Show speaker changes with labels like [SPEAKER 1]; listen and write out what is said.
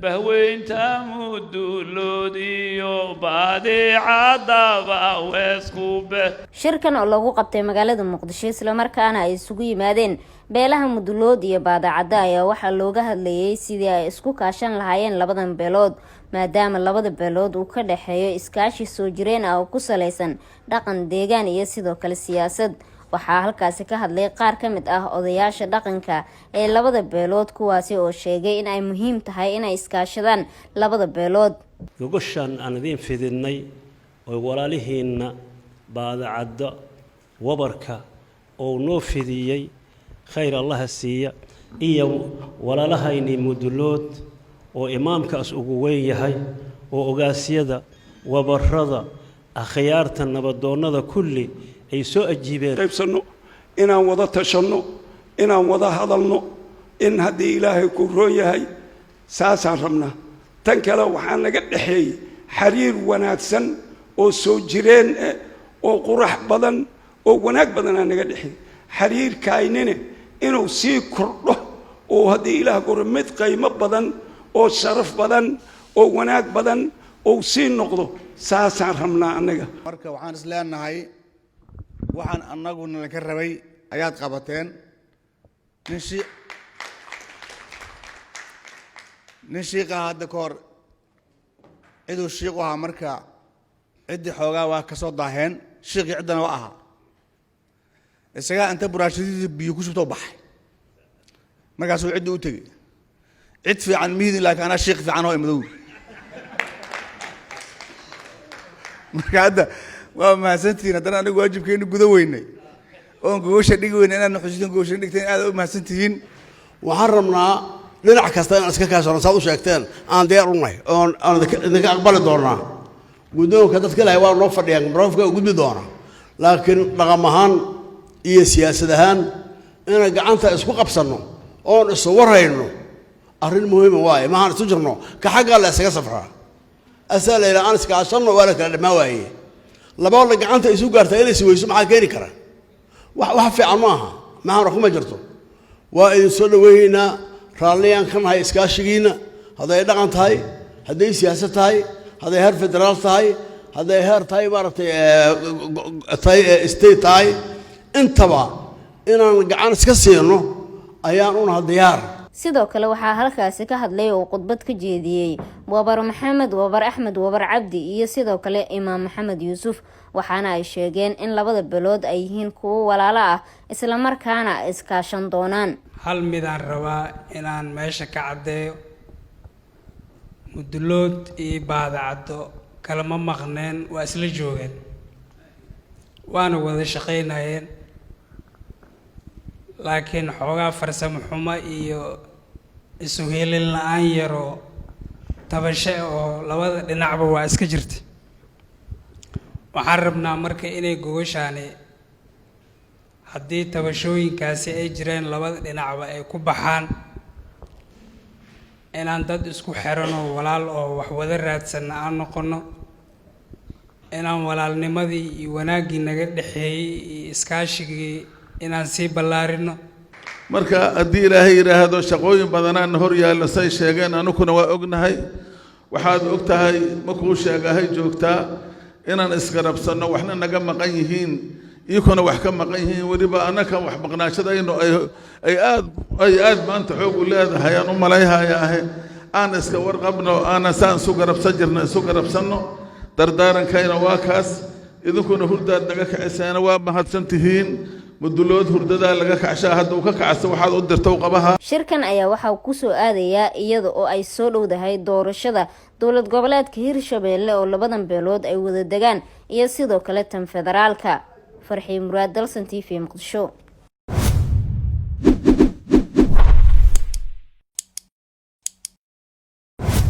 [SPEAKER 1] bahweynta muduloodiyo badeecadaba weeskuube
[SPEAKER 2] shirkan oo lagu qabtay magaalada Muqdisho isla markaana ay isugu yimaadeen beelaha mudulood iyo badeecada ayaa waxa looga hadlayay sidii ay isku kaashan lahaayeen labadan beelood maadaama labada beelood uu ka dhaxeeyo iskaashi soo jireen ah oo ku saleysan dhaqan deegaan iyo sidoo kale siyaasad. waxaa halkaasi ka hadlay qaar ka mid ah odayaasha dhaqanka ee labada beelood kuwaasi oo sheegay in ay muhiim tahay inay iskaashadaan labada beelood.
[SPEAKER 3] gogoshan aan idin fidinay oo walaalihiina baadacada wabarka oo noo fidiyay khayr Allah siiya iyo walaalahayni mudulood oo imaamkaas ugu weyn yahay oo ogaasyada wabarrada akhyaarta nabadoonnada kulli ay soo ajiibeen
[SPEAKER 4] qaybsano inaan wada tashano inaan wada hadalno in hadii Ilaahay ku rooyahay saasaan rabnaa. tan kale waxaan naga dhaxeeyay xiriir wanaagsan oo soo jireen oo qurux badan oo wanaag badan naga dhaxeeyay xiriirkaynina inuu sii kordho oo hadii Ilaahay gormid qiimo badan oo sharaf badan oo wanaag badan oo sii noqdo saasaan rabnaa anaga.
[SPEAKER 5] marka waxaan isleenahay waxaan annaguna ka rabay ayaad qabateen nin shiiqa hadda ka hor ciduu shiiq ahaa marka ciddii xoogaa waa ka soo daaheen shiiqii ciddana waa ahaa isagaa inta buraashadiisa biyo ku shubtoo baxay markaasuu ciddii u tegey cid fiican miidin laakiin anaa shiiq fiican oo imadow marka hadda waa mahadsantihiin haddana anigu waajibkeenu guda weynay oon gogosha dhigi weynay inaan xusuusin gogosha dhigteen aad u mahadsantihiin.
[SPEAKER 6] waxaan rabnaa dhinac kasta inaan iska kaashano saad u sheegteen aan diyaar u nahay oon idinka aqbali doonaa guddoonka dadka ilaahay waa noo fadhiyaan barnaamijka u gudbi doona laakiin dhaqan ahaan iyo siyaasad ahaan inaan gacanta isku qabsanno oon isu warayno arrin muhiim waaye maahan isu jirno ka xagga la isaga safraa asaa la yidhaha aan iska kaashanno waa la kala dhamaan waaye labada gacanta isu gaartay inay isweyso maxaa keeni kara wax fiican maaha maxaan kuma jirto waa idin soo dhaweeynaa raalliyaan ka nahay iskaashigiina hadday dhaqan tahay hadday siyaasad tahay hadday heer federaal tahay hadday heer tahay maaragtay state tahay intaba inaan gacan iska siino ayaan unaha diyaar.
[SPEAKER 2] sidoo kale waxaa halkaasi ka hadlay oo khudbad ka jeediyay wabar maxamed wabar axmed wabar cabdi iyo sidoo kale imaam maxamed yuusuf waxaana ay sheegeen in labada beelood ay yihiin kuwo walaalo ah isla markaana iskaashan doonaan.
[SPEAKER 7] hal midaan rabaa inaan meesha ka cadeeyo mudulood iyo baadacado kalama maqneen waa isla joogeen waana wada shaqaynayeen laakiin xoogaa farsamo xumo iyo isu helin la'aan yaro tabasho oo labada dhinacba waa iska jirta. waxaan rabnaa marka inay gogoshaani haddii tabashooyinkaasi ay jireen labada dhinacba ay ku baxaan inaan dad isku xirano walaal oo wax wada raadsan aan noqono inaan walaalnimadii iyo wanaaggii naga dhaxeeyay iyo iskaashigii inaan sii ballaarino.
[SPEAKER 8] marka haddii ilaahay yiraahdo shaqooyin badanaan hor yaallo say sheegeen anukuna waa ognahay waxaad ogtahay markuu sheegahay joogtaa inaan isgarabsanno waxna naga maqan yihiin iyakuna wax ka maqan yihiin weliba annaka wax maqnaashadayno ay aad maanta xoog u leedahay aan u malayhayaa aan iska warqabno aanan saan isu garabsanno dardaarankayna waa kaas idinkuna hurdaad naga kaciseena waa mahadsantihiin mudulood hurdadaa laga kacshaa hadda uu ka kacso waxaad u dirto qabaha.
[SPEAKER 2] shirkan ayaa waxa uu ku soo aadayaa iyada oo ay soo dhowdahay doorashada dowlad goboleedka Hirshabelle oo labadan beelood ay wada degaan iyo sidoo kale tan federaalka. farxii muraad dalsan TV Muqdisho.